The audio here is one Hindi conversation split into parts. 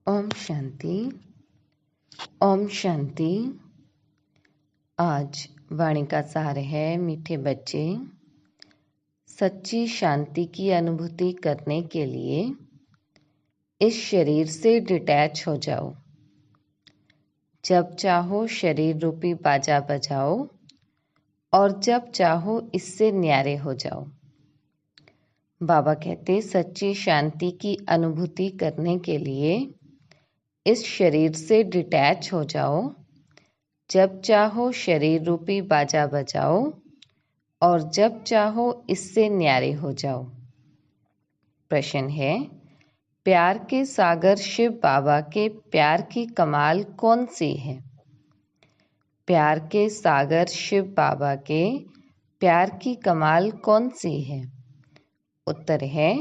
ओम शांति। ओम शांति। आज वाणी का सार है, मीठे बच्चे, सच्ची शांति की अनुभूति करने के लिए इस शरीर से डिटैच हो जाओ। जब चाहो शरीर रूपी बाजा बजाओ और जब चाहो इससे न्यारे हो जाओ। बाबा कहते, सच्ची शांति की अनुभूति करने के लिए इस शरीर से डिटैच हो जाओ। जब चाहो शरीर रूपी बाजा बजाओ और जब चाहो इससे न्यारे हो जाओ। प्रश्न है, प्यार के सागर शिव बाबा के प्यार की कमाल कौन सी है? प्यार के सागर शिव बाबा के प्यार की कमाल कौन सी है? उत्तर है,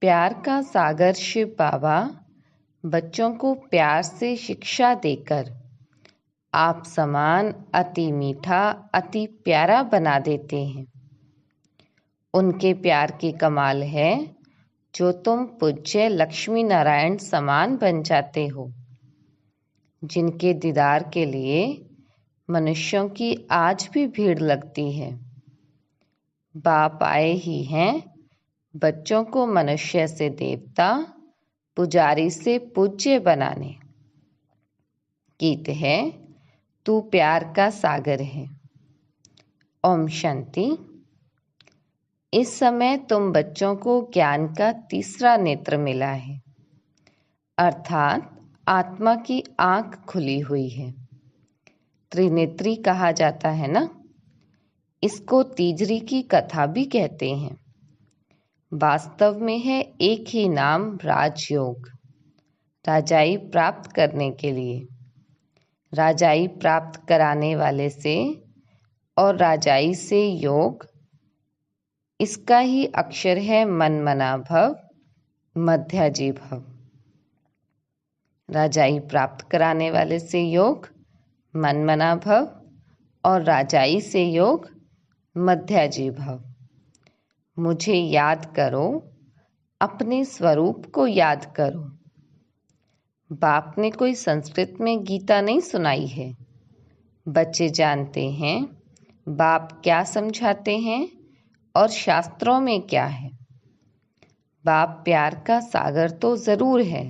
प्यार का सागर शिव बाबा बच्चों को प्यार से शिक्षा देकर आप समान अति मीठा, अति प्यारा बना देते हैं। उनके प्यार की कमाल है जो तुम पूज्य लक्ष्मी नारायण समान बन जाते हो, जिनके दीदार के लिए मनुष्यों की आज भी भीड़ लगती है। बाप आए ही हैं बच्चों को मनुष्य से देवता, पुजारी से पूज्य बनाने। गीत है, तू प्यार का सागर है। ओम शांति। इस समय तुम बच्चों को ज्ञान का तीसरा नेत्र मिला है, अर्थात आत्मा की आंख खुली हुई है। त्रिनेत्री कहा जाता है ना, इसको तीजरी की कथा भी कहते हैं। वास्तव में है एक ही नाम राजयोग, राजाई प्राप्त करने के लिए। राजाई प्राप्त कराने वाले से और राजाई से योग, इसका ही अक्षर है मन मना भव, मध्याजी भव। राजाई प्राप्त कराने वाले से योग मन मना भव और राजाई से योग मध्याजी भव। मुझे याद करो, अपने स्वरूप को याद करो। बाप ने कोई संस्कृत में गीता नहीं सुनाई है। बच्चे जानते हैं बाप क्या समझाते हैं और शास्त्रों में क्या है। बाप प्यार का सागर तो जरूर है,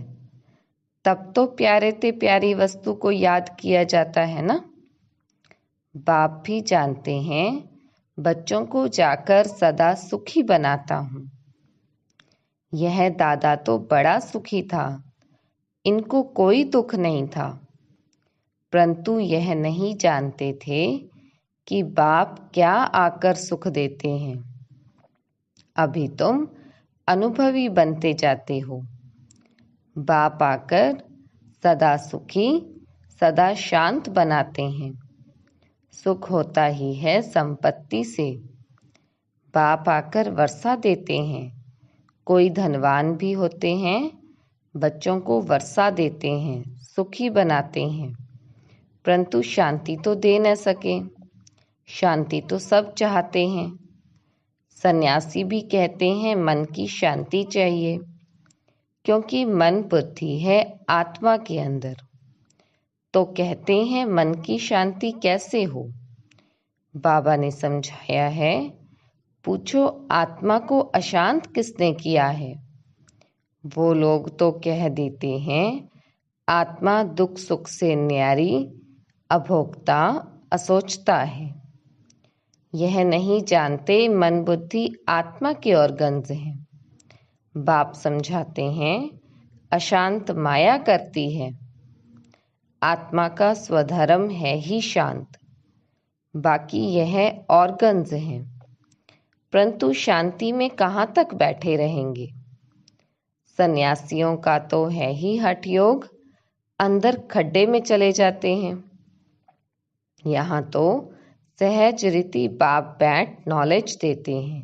तब तो प्यारे ते प्यारी वस्तु को याद किया जाता है ना। बाप भी जानते हैं बच्चों को जाकर सदा सुखी बनाता हूँ। यह दादा तो बड़ा सुखी था, इनको कोई दुख नहीं था, परंतु यह नहीं जानते थे कि बाप क्या आकर सुख देते हैं। अभी तुम अनुभवी बनते जाते हो। बाप आकर सदा सुखी, सदा शांत बनाते हैं। सुख होता ही है संपत्ति से। बाप आकर वर्षा देते हैं। कोई धनवान भी होते हैं, बच्चों को वर्षा देते हैं, सुखी बनाते हैं, परंतु शांति तो दे न सके। शांति तो सब चाहते हैं। सन्यासी भी कहते हैं मन की शांति चाहिए, क्योंकि मन बुद्धि है आत्मा के अंदर। तो कहते हैं मन की शांति कैसे हो? बाबा ने समझाया है, पूछो आत्मा को अशांत किसने किया है? वो लोग तो कह देते हैं आत्मा दुख सुख से न्यारी, अभोक्ता, असोचता है। यह नहीं जानते मन बुद्धि आत्मा के ऑर्गन्स हैं। बाप समझाते हैं अशांत माया करती है। आत्मा का स्वधर्म है ही शांत, बाकी यह ऑर्गन्स हैं। परंतु शांति में कहाँ तक बैठे रहेंगे? सन्यासियों का तो है ही हठ योग, अंदर खड्डे में चले जाते हैं। यहाँ तो सहज रीति बाप बैठ नॉलेज देते हैं।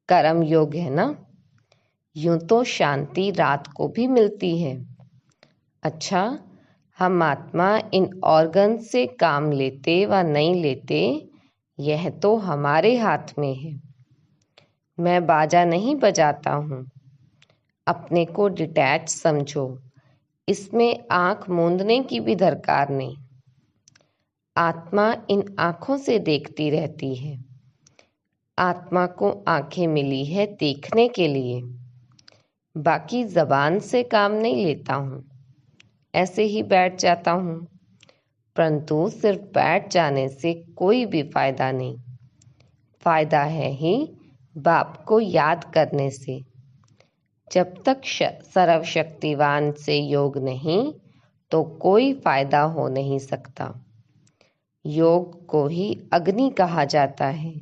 कर्म योग है ना, यूं तो शांति रात को भी मिलती है। अच्छा, हम आत्मा इन ऑर्गन से काम लेते व नहीं लेते, यह तो हमारे हाथ में है। मैं बाजा नहीं बजाता हूँ। अपने को डिटैच समझो, इसमें आंख मूंदने की भी दरकार नहीं। आत्मा इन आंखों से देखती रहती है। आत्मा को आंखें मिली है देखने के लिए। बाकी जबान से काम नहीं लेता हूँ, ऐसे ही बैठ जाता हूँ। परंतु सिर्फ बैठ जाने से कोई भी फायदा नहीं। फायदा है ही बाप को याद करने से। जब तक सर्वशक्तिवान से योग नहीं तो कोई फायदा हो नहीं सकता। योग को ही अग्नि कहा जाता है।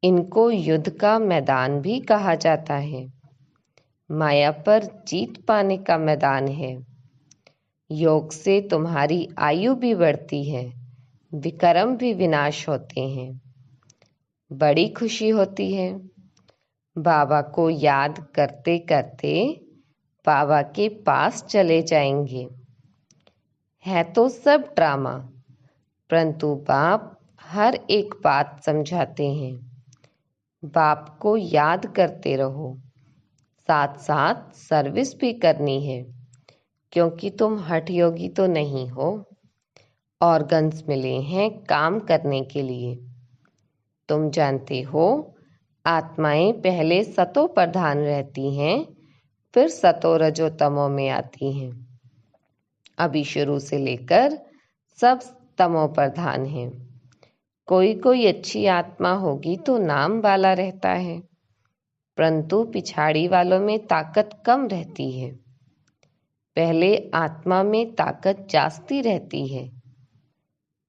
इनको युद्ध का मैदान भी कहा जाता है। माया पर जीत पाने का मैदान है। योग से तुम्हारी आयु भी बढ़ती है, विकर्म भी विनाश होते हैं। बड़ी खुशी होती है। बाबा को याद करते करते बाबा के पास चले जाएंगे। है तो सब ड्रामा, परंतु बाप हर एक बात समझाते हैं। बाप को याद करते रहो, साथ साथ सर्विस भी करनी है, क्योंकि तुम हठ योगी तो नहीं हो। ऑर्गन्स मिले हैं काम करने के लिए। तुम जानते हो आत्माएं पहले सतो प्रधान रहती हैं, फिर सतो रजो तमो में आती हैं। अभी शुरू से लेकर सब तमो प्रधान हैं। कोई कोई अच्छी आत्मा होगी तो नाम वाला रहता है, परंतु पिछाड़ी वालों में ताकत कम रहती है। पहले आत्मा में ताकत जास्ती रहती है।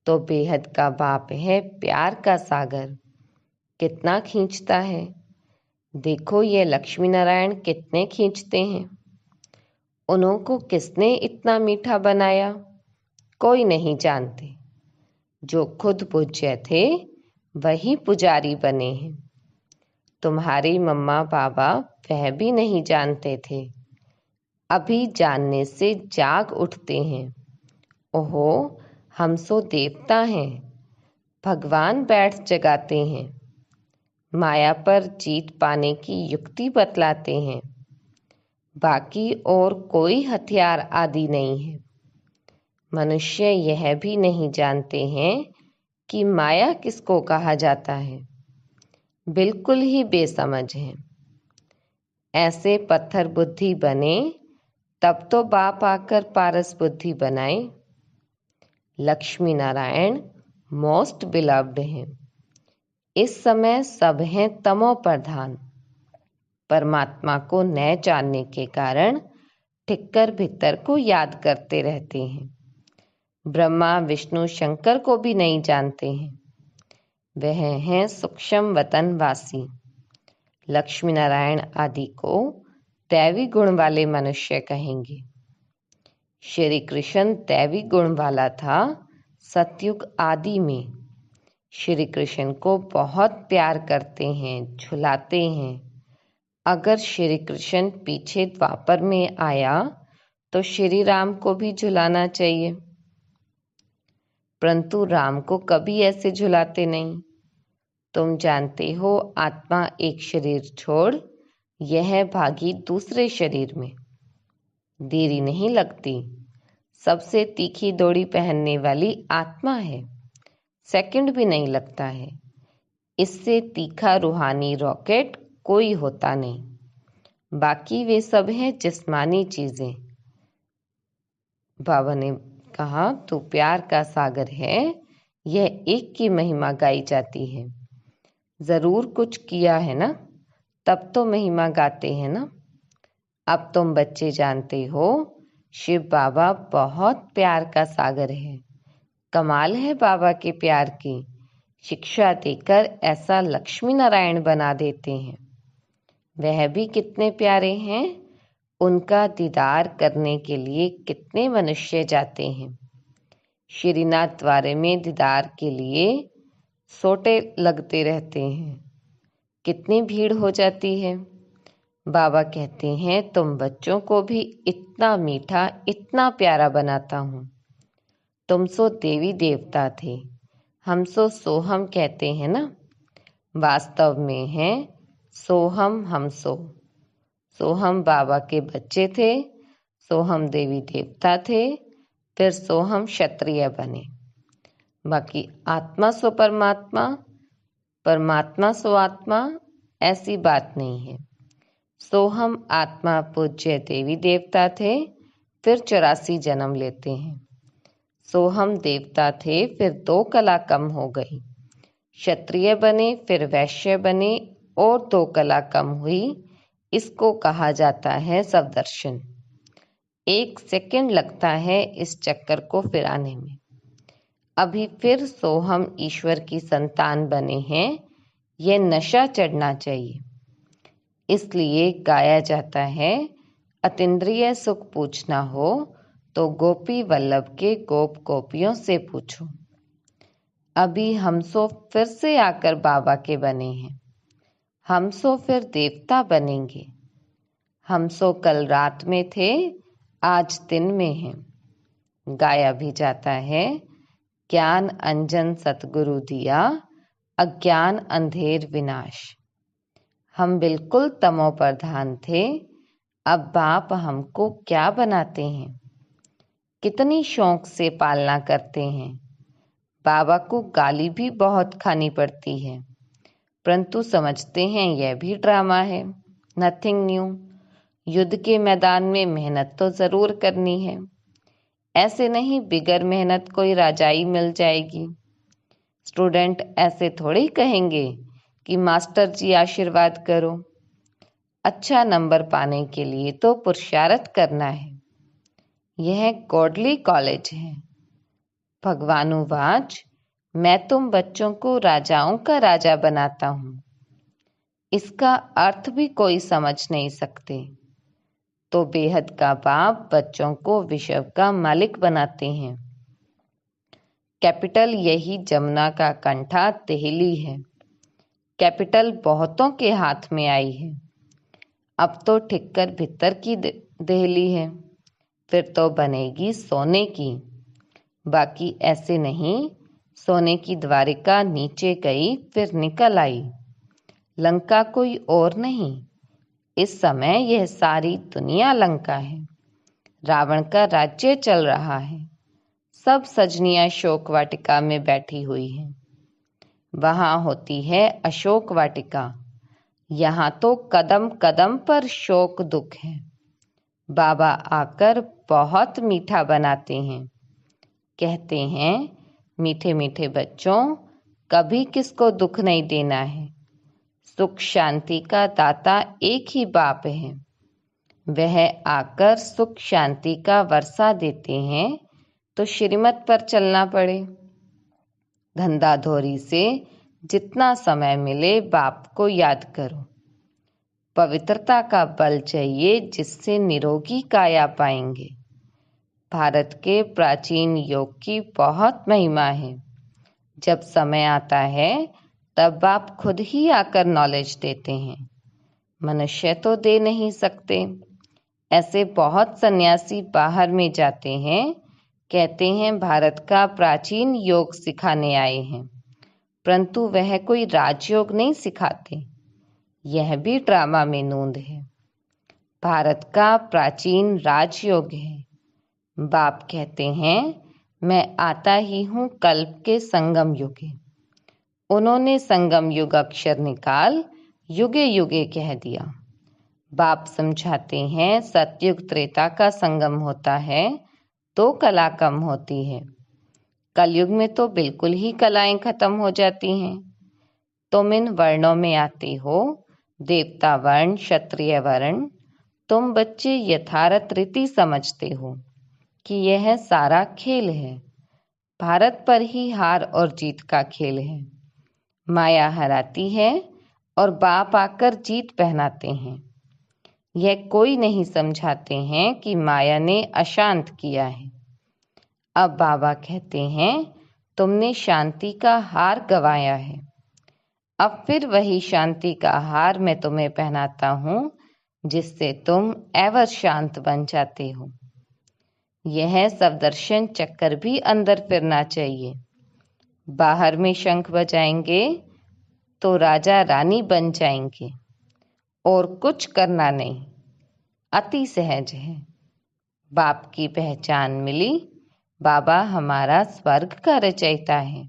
तो बेहद का बाप है प्यार का सागर, कितना खींचता है। देखो ये लक्ष्मी नारायण कितने खींचते हैं। उनको किसने इतना मीठा बनाया, कोई नहीं जानते। जो खुद पूज्य थे वही पुजारी बने हैं। तुम्हारी मम्मा पापा वह भी नहीं जानते थे, अभी जानने से जाग उठते हैं। ओहो, हम सो देवता हैं। भगवान बैठ जगाते हैं। माया पर जीत पाने की युक्ति बतलाते हैं। बाकी और कोई हथियार आदि नहीं है। मनुष्य यह भी नहीं जानते हैं कि माया किसको कहा जाता है। बिल्कुल ही बेसमझ हैं। ऐसे पत्थर बुद्धि बने तब तो बाप आकर पारस बुद्धि बनाए। लक्ष्मी नारायण मोस्ट बिलव्ड हैं। इस समय सब हैं तमो प्रधान। परमात्मा को न जानने के कारण ठिक्कर भित्तर को याद करते रहते हैं। ब्रह्मा विष्णु शंकर को भी नहीं जानते हैं। वह हैं सूक्ष्म वतनवासी। लक्ष्मी नारायण आदि को दैवी गुण वाले मनुष्य कहेंगे। श्री कृष्ण दैवी गुण वाला था सतयुग आदि में। श्री कृष्ण को बहुत प्यार करते हैं, झुलाते हैं। अगर श्री कृष्ण पीछे द्वापर में आया तो श्री राम को भी झुलाना चाहिए, परंतु राम को कभी ऐसे झुलाते नहीं। तुम जानते हो आत्मा एक शरीर छोड़ यह भागी दूसरे शरीर में। देरी नहीं लगती। सबसे तीखी दौड़ी पहनने वाली आत्मा है, सेकंड भी नहीं लगता है। इससे तीखा रूहानी रॉकेट कोई होता नहीं। बाकी वे सब हैं जिस्मानी चीजें। बाबा ने कहा तू प्यार का सागर है, यह एक की महिमा गाई जाती है। जरूर कुछ किया है ना, तब तो महिमा गाते हैं ना। अब तुम बच्चे जानते हो शिव बाबा बहुत प्यार का सागर है। कमाल है बाबा के प्यार की। शिक्षा देकर ऐसा लक्ष्मी नारायण बना देते हैं। वह भी कितने प्यारे हैं। उनका दीदार करने के लिए कितने मनुष्य जाते हैं। श्रीनाथ द्वारे में दीदार के लिए सोटे लगते रहते हैं। कितनी भीड़ हो जाती है। बाबा कहते हैं तुम बच्चों को भी इतना मीठा इतना प्यारा बनाता हूँ। तुम सो देवी देवता थे, हम सो सोहम कहते हैं ना। वास्तव में है सोहम हम सो। सोहम बाबा के बच्चे थे, सोहम देवी देवता थे, फिर सोहम क्षत्रिय बने। बाकी आत्मा सो परमात्मा, परमात्मा सो आत्मा, ऐसी बात नहीं है। सोहम आत्मा पूज्य देवी देवता थे, फिर 84 जन्म लेते हैं। सोहम देवता थे, फिर 2 कला कम हो गई, क्षत्रिय बने, फिर वैश्य बने और 2 कला कम हुई। इसको कहा जाता है स्वदर्शन। 1 सेकंड लगता है इस चक्कर को फिराने में। अभी फिर सोहम ईश्वर की संतान बने हैं, यह नशा चढ़ना चाहिए। इसलिए गाया जाता है, अतीन्द्रिय सुख पूछना हो तो गोपी वल्लभ के गोप गोपियों से पूछो। अभी हम सो फिर से आकर बाबा के बने हैं, हम सो फिर देवता बनेंगे। हम सो कल रात में थे, आज दिन में हैं। गाया भी जाता है, ज्ञान अंजन सतगुरु दिया, अज्ञान अंधेर विनाश। हम बिल्कुल तमो प्रधान थे, अब बाप हमको क्या बनाते हैं। कितनी शौक से पालना करते हैं। बाबा को गाली भी बहुत खानी पड़ती है, परंतु समझते हैं यह भी ड्रामा है, नथिंग न्यू। युद्ध के मैदान में मेहनत तो जरूर करनी है, ऐसे नहीं बिगर मेहनत कोई राजाई मिल जाएगी। स्टूडेंट ऐसे थोड़ी कहेंगे कि मास्टर जी आशीर्वाद करो। अच्छा नंबर पाने के लिए तो पुरुषार्थ करना है। यह गॉडली कॉलेज है। भगवानुवाच, मैं तुम बच्चों को राजाओं का राजा बनाता हूँ। इसका अर्थ भी कोई समझ नहीं सकते। तो बेहद का बाप बच्चों को विश्व का मालिक बनाते हैं। कैपिटल यही जमुना का कंठा दिल्ली है। कैपिटल बहुतों के हाथ में आई है। अब तो ठिक्कर भीतर की दिल्ली है, फिर तो बनेगी सोने की। बाकी ऐसे नहीं, सोने की द्वारिका नीचे गई फिर निकल आई। लंका कोई और नहीं, इस समय यह सारी दुनिया लंका है। रावण का राज्य चल रहा है। सब सजनियां शोक वाटिका में बैठी हुई हैं। वहां होती है अशोक वाटिका। यहाँ तो कदम कदम पर शोक दुख है। बाबा आकर बहुत मीठा बनाते हैं। कहते हैं, मीठे मीठे बच्चों, कभी किसको दुख नहीं देना है। सुख शांति का दाता एक ही बाप है। वह आकर सुख शांति का वर्षा देते हैं तो श्रीमत पर चलना पड़े। धंधाधोरी से जितना समय मिले बाप को याद करो। पवित्रता का बल चाहिए जिससे निरोगी काया पाएंगे। भारत के प्राचीन योग की बहुत महिमा है। जब समय आता है तब बाप खुद ही आकर नॉलेज देते हैं। मनुष्य तो दे नहीं सकते। ऐसे बहुत सन्यासी बाहर में जाते हैं, कहते हैं भारत का प्राचीन योग सिखाने आए हैं, परंतु वह कोई राजयोग नहीं सिखाते। यह भी ड्रामा में नूंद है। भारत का प्राचीन राजयोग है। बाप कहते हैं, मैं आता ही हूँ कल्प के संगम युगे। उन्होंने संगम युग अक्षर निकाल युगे युगे कह दिया। बाप समझाते हैं, सतयुग त्रेता का संगम होता है तो कला कम होती है। कलयुग में तो बिल्कुल ही कलाएं खत्म हो जाती हैं। तुम इन वर्णों में आते हो, देवता वर्ण, क्षत्रिय वर्ण। तुम बच्चे यथार्थ रीति समझते हो कि यह सारा खेल है। भारत पर ही हार और जीत का खेल है। माया हराती है और बाप आकर जीत पहनाते हैं। यह कोई नहीं समझाते हैं कि माया ने अशांत किया है। अब बाबा कहते हैं, तुमने शांति का हार गंवाया है। अब फिर वही शांति का हार मैं तुम्हें पहनाता हूँ, जिससे तुम एवर शांत बन जाते हो। यह स्वदर्शन चक्कर भी अंदर फिरना चाहिए। बाहर में शंख बजाएंगे तो राजा रानी बन जाएंगे और कुछ करना नहीं। अति सहज है। बाप की पहचान मिली। बाबा हमारा स्वर्ग का रचयिता है।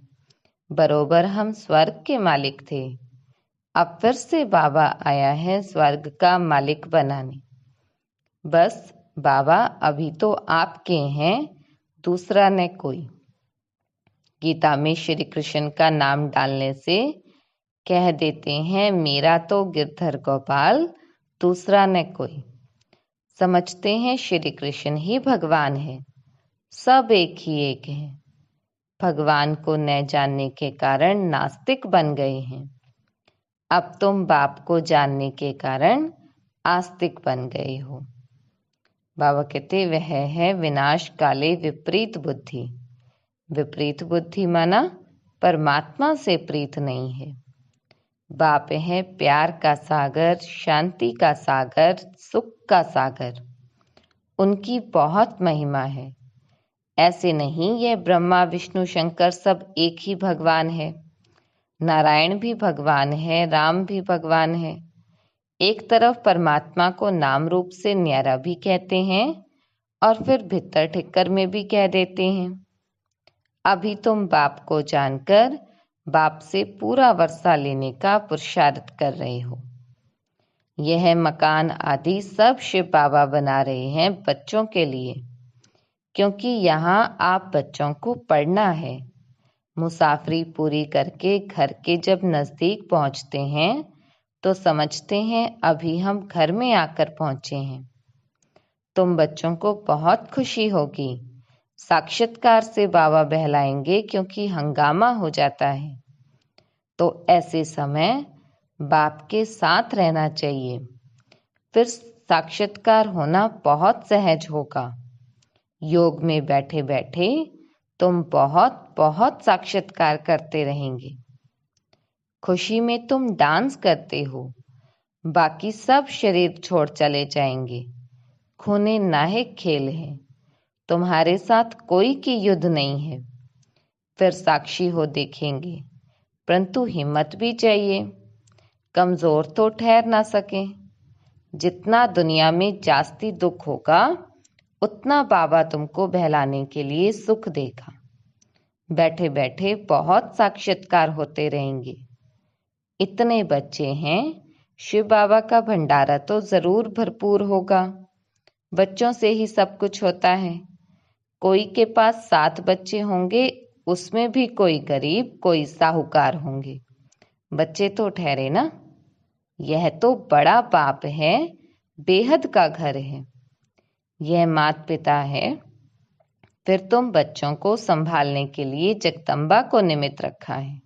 बरोबर हम स्वर्ग के मालिक थे। अब फिर से बाबा आया है स्वर्ग का मालिक बनाने। बस बाबा अभी तो आपके हैं, दूसरा न कोई। गीता में श्री कृष्ण का नाम डालने से कह देते हैं मेरा तो गिरधर गोपाल, दूसरा न कोई। समझते हैं श्री कृष्ण ही भगवान है, सब एक ही एक है। भगवान को न जानने के कारण नास्तिक बन गए हैं। अब तुम बाप को जानने के कारण आस्तिक बन गए हो। बाबा कहते वह है विनाश काले विपरीत बुद्धि। विपरीत बुद्धि माना परमात्मा से प्रीत नहीं है। बाप है प्यार का सागर, शांति का सागर, सुख का सागर। उनकी बहुत महिमा है। ऐसे नहीं ये ब्रह्मा विष्णु शंकर सब एक ही भगवान है। नारायण भी भगवान है, राम भी भगवान है। एक तरफ परमात्मा को नाम रूप से न्यारा भी कहते हैं और फिर भीतर ठिक्कर में भी कह देते हैं। अभी तुम बाप को जानकर बाप से पूरा वर्षा लेने का पुरुषार्थ कर रहे हो। यह मकान आदि सब शिव बाबा बना रहे हैं बच्चों के लिए, क्योंकि यहाँ आप बच्चों को पढ़ना है। मुसाफरी पूरी करके घर के जब नज़दीक पहुँचते हैं तो समझते हैं अभी हम घर में आकर पहुँचे हैं। तुम बच्चों को बहुत खुशी होगी। साक्षात्कार से बाबा बहलाएंगे क्योंकि हंगामा हो जाता है। तो ऐसे समय बाप के साथ रहना चाहिए, फिर साक्षात्कार होना बहुत सहज होगा। योग में बैठे बैठे तुम बहुत बहुत साक्षात्कार करते रहेंगे। खुशी में तुम डांस करते हो, बाकी सब शरीर छोड़ चले जाएंगे। खूने नाहिक खेल है, तुम्हारे साथ कोई की युद्ध नहीं है। फिर साक्षी हो देखेंगे, परंतु हिम्मत भी चाहिए। कमजोर तो ठहर ना सके। जितना दुनिया में जास्ती दुख होगा उतना बाबा तुमको बहलाने के लिए सुख देगा। बैठे बैठे बहुत साक्षात्कार होते रहेंगे। इतने बच्चे हैं, शिव बाबा का भंडारा तो जरूर भरपूर होगा। बच्चों से ही सब कुछ होता है। कोई के पास 7 बच्चे होंगे, उसमें भी कोई गरीब कोई साहूकार होंगे। बच्चे तो ठहरे ना। यह तो बड़ा बाप है, बेहद का घर है। यह माता पिता है। फिर तुम बच्चों को संभालने के लिए जगदम्बा को निमित्त रखा है।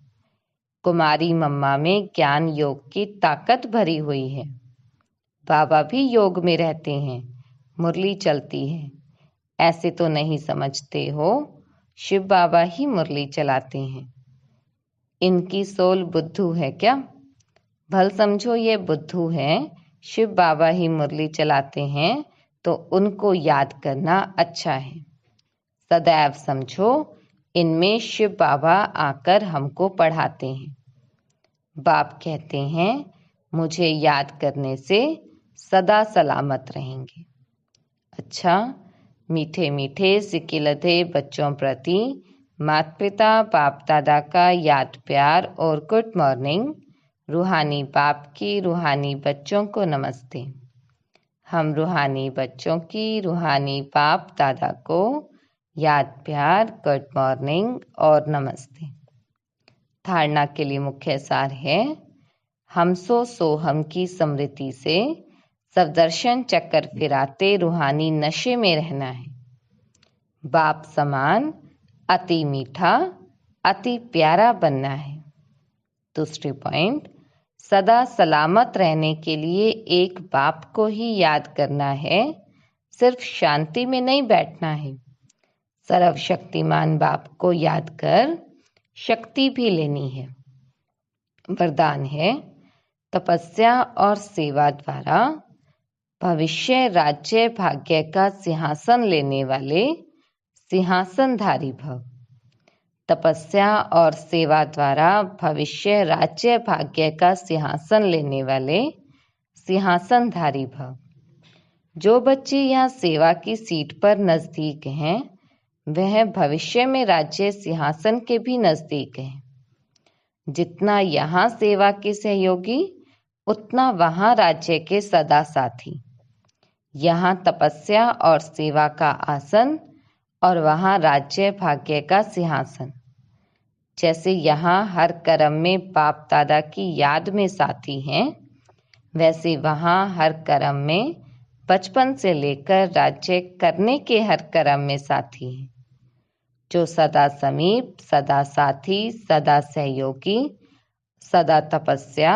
कुमारी मम्मा में ज्ञान योग की ताकत भरी हुई है। बाबा भी योग में रहते हैं, मुरली चलती है। ऐसे तो नहीं समझते हो, शिव बाबा ही मुरली चलाते हैं। इनकी सोल बुद्धू है क्या? भल समझो ये बुद्धू है। शिव बाबा ही मुरली चलाते हैं तो उनको याद करना अच्छा है। सदैव समझो इनमें शिव बाबा आकर हमको पढ़ाते हैं। बाप कहते हैं मुझे याद करने से सदा सलामत रहेंगे। अच्छा, मीठे मीठे सिकिलधे बच्चों प्रति माता पिता बाप दादा का याद प्यार और गुड मॉर्निंग। रूहानी बाप की रूहानी बच्चों को नमस्ते। हम रूहानी बच्चों की रूहानी बाप दादा को याद प्यार, गुड मॉर्निंग और नमस्ते। धारणा के लिए मुख्य सार है, हम सो हम की स्मृति से सवदर्शन चक्कर फिराते रूहानी नशे में रहना है। बाप समान अति मीठा अति प्यारा बनना है। दूसरी पॉइंट, सदा सलामत रहने के लिए एक बाप को ही याद करना है, सिर्फ शांति में नहीं बैठना है। सर्वशक्तिमान बाप को याद कर शक्ति भी लेनी है। वरदान है, तपस्या और सेवा द्वारा भविष्य राज्य भाग्य का सिंहासन लेने वाले सिंहासनधारी भव। तपस्या और सेवा द्वारा भविष्य राज्य भाग्य का सिंहासन लेने वाले सिंहासनधारी भव। जो बच्चे यहाँ सेवा की सीट पर नजदीक हैं, वह भविष्य में राज्य सिंहासन के भी नजदीक हैं। जितना यहाँ सेवा के सहयोगी, उतना वहाँ राज्य के सदा साथी। यहाँ तपस्या और सेवा का आसन और वहाँ राज्य भाग्य का सिंहासन। जैसे यहाँ हर कर्म में बाप दादा की याद में साथी हैं, वैसे वहाँ हर कर्म में बचपन से लेकर राज्य करने के हर कर्म में साथी हैं, जो सदा समीप, सदा साथी, सदा सहयोगी, सदा तपस्या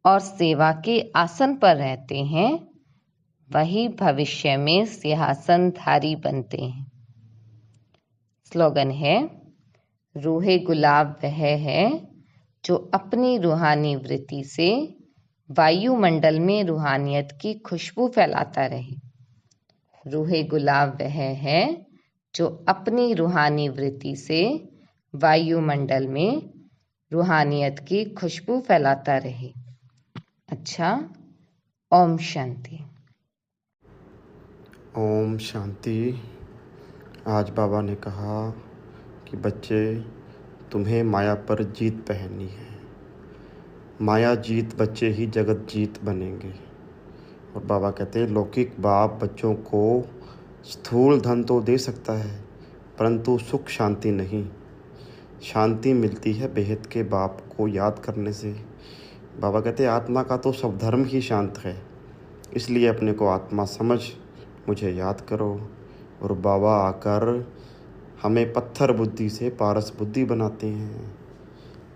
और सेवा के आसन पर रहते हैं, वही भविष्य में सिंहासनधारी बनते हैं। स्लोगन है, रूहे गुलाब वह है जो अपनी रूहानी वृत्ति से वायुमंडल में रूहानियत की खुशबू फैलाता रहे। रूहे गुलाब वह है जो अपनी रूहानी वृत्ति से वायुमंडल में रूहानियत की खुशबू फैलाता रहे। अच्छा, ओम शांति। ओम शांति। आज बाबा ने कहा कि बच्चे, तुम्हें माया पर जीत पहननी है। माया जीत बच्चे ही जगत जीत बनेंगे। और बाबा कहते हैं, लौकिक बाप बच्चों को स्थूल धन तो दे सकता है, परंतु सुख शांति नहीं। शांति मिलती है बेहद के बाप को याद करने से। बाबा कहते हैं, आत्मा का तो सब धर्म ही शांत है, इसलिए अपने को आत्मा समझ मुझे याद करो। और बाबा आकर हमें पत्थर बुद्धि से पारस बुद्धि बनाते हैं।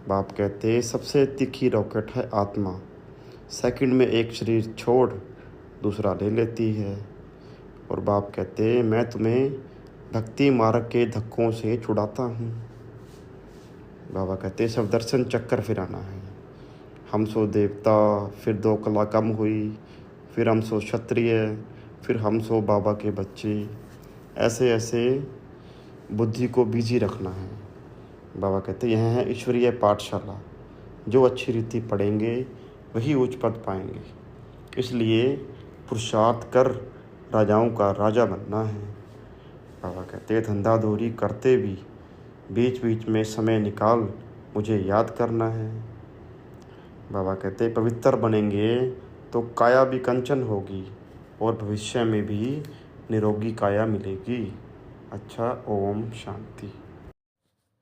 बाप कहते हैं, सबसे तीखी रॉकेट है आत्मा। सेकंड में एक शरीर छोड़ दूसरा ले लेती है। और बाप कहते हैं, मैं तुम्हें भक्ति मार्ग के धक्कों से छुड़ाता हूँ। बाबा कहते हैं, सब दर्शन चक्कर फिराना है। हम सो देवता, फिर 2 कला कम हुई, फिर हम सो क्षत्रिय, फिर हम सो बाबा के बच्चे। ऐसे ऐसे बुद्धि को बिजी रखना है। बाबा कहते हैं, यह है ईश्वरीय पाठशाला। जो अच्छी रीति पढ़ेंगे वही उच्च पद पाएंगे। इसलिए पुरुषार्थ कर राजाओं का राजा बनना है। बाबा कहते हैं, धंधाधोरी करते भी बीच बीच में समय निकाल मुझे याद करना है। बाबा कहते हैं, पवित्र बनेंगे तो काया भी कंचन होगी और भविष्य में भी निरोगी काया मिलेगी। अच्छा, ओम शांति।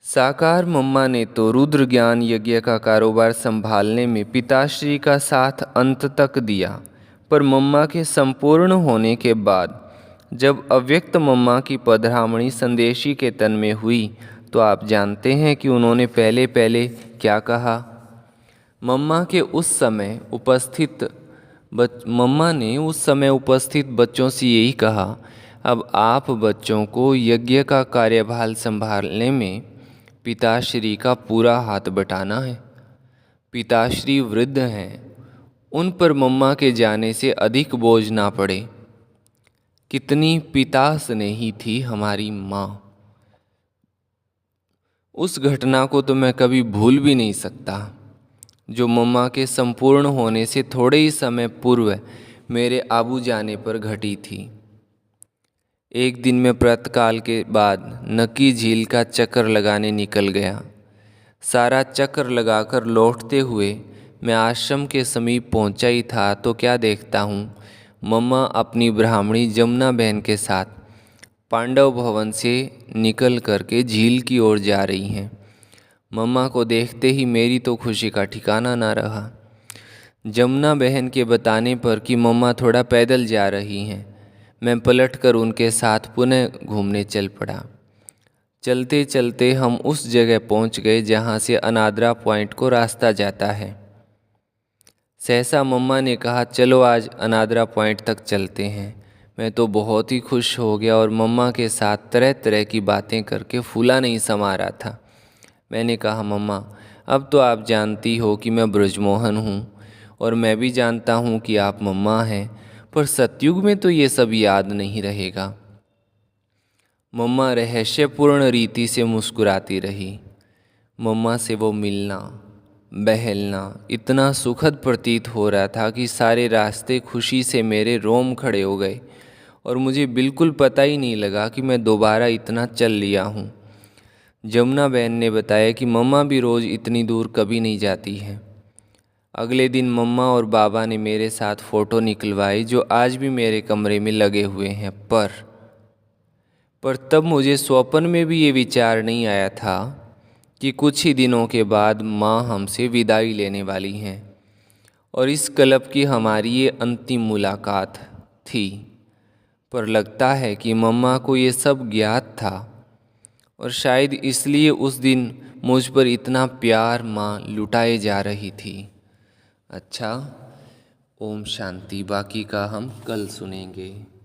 साकार मम्मा ने तो रुद्र ज्ञान यज्ञ का कारोबार संभालने में पिताश्री का साथ अंत तक दिया, पर मम्मा के संपूर्ण होने के बाद जब अव्यक्त मम्मा की पधरामणी संदेशी के तन में हुई, तो आप जानते हैं कि उन्होंने पहले पहले क्या कहा। मम्मा ने उस समय उपस्थित बच्चों से यही कहा, अब आप बच्चों को यज्ञ का कार्यभार संभालने में पिताश्री का पूरा हाथ बटाना है। पिताश्री वृद्ध हैं, उन पर मम्मा के जाने से अधिक बोझ ना पड़े। कितनी पिता स्नेही थी हमारी माँ। उस घटना को तो मैं कभी भूल भी नहीं सकता, जो मम्मा के संपूर्ण होने से थोड़े ही समय पूर्व मेरे आबू जाने पर घटी थी। एक दिन मैं प्रातःकाल के बाद नकी झील का चक्कर लगाने निकल गया। सारा चक्कर लगाकर लौटते हुए मैं आश्रम के समीप पहुंचा ही था, तो क्या देखता हूँ, मम्मा अपनी ब्राह्मणी जमुना बहन के साथ पांडव भवन से निकल करके झील की ओर जा रही हैं। मम्मा को देखते ही मेरी तो खुशी का ठिकाना ना रहा। जमुना बहन के बताने पर कि मम्मा थोड़ा पैदल जा रही हैं, मैं पलटकर उनके साथ पुनः घूमने चल पड़ा। चलते चलते हम उस जगह पहुंच गए जहां से अनादरा पॉइंट को रास्ता जाता है। सहसा मम्मा ने कहा, चलो आज अनादरा पॉइंट तक चलते हैं। मैं तो बहुत ही खुश हो गया और मम्मा के साथ तरह तरह की बातें करके फूला नहीं समा रहा था। मैंने कहा, मम्मा अब तो आप जानती हो कि मैं ब्रजमोहन हूँ, और मैं भी जानता हूँ कि आप मम्मा हैं, पर सतयुग में तो ये सब याद नहीं रहेगा। मम्मा रहस्यपूर्ण रीति से मुस्कुराती रही। मम्मा से वो मिलना, बहलना इतना सुखद प्रतीत हो रहा था कि सारे रास्ते खुशी से मेरे रोम खड़े हो गए और मुझे बिल्कुल पता ही नहीं लगा कि मैं दोबारा इतना चल लिया हूँ। जमुना बहन ने बताया कि मम्मा भी रोज़ इतनी दूर कभी नहीं जाती हैं। अगले दिन मम्मा और बाबा ने मेरे साथ फ़ोटो निकलवाई जो आज भी मेरे कमरे में लगे हुए हैं। पर तब मुझे स्वप्न में भी ये विचार नहीं आया था कि कुछ ही दिनों के बाद माँ हमसे विदाई लेने वाली हैं और इस क्लब की हमारी ये अंतिम मुलाकात थी। पर लगता है कि मम्मा को ये सब ज्ञात था और शायद इसलिए उस दिन मुझ पर इतना प्यार माँ लुटाए जा रही थी। अच्छा, ओम शांति। बाकी का हम कल सुनेंगे।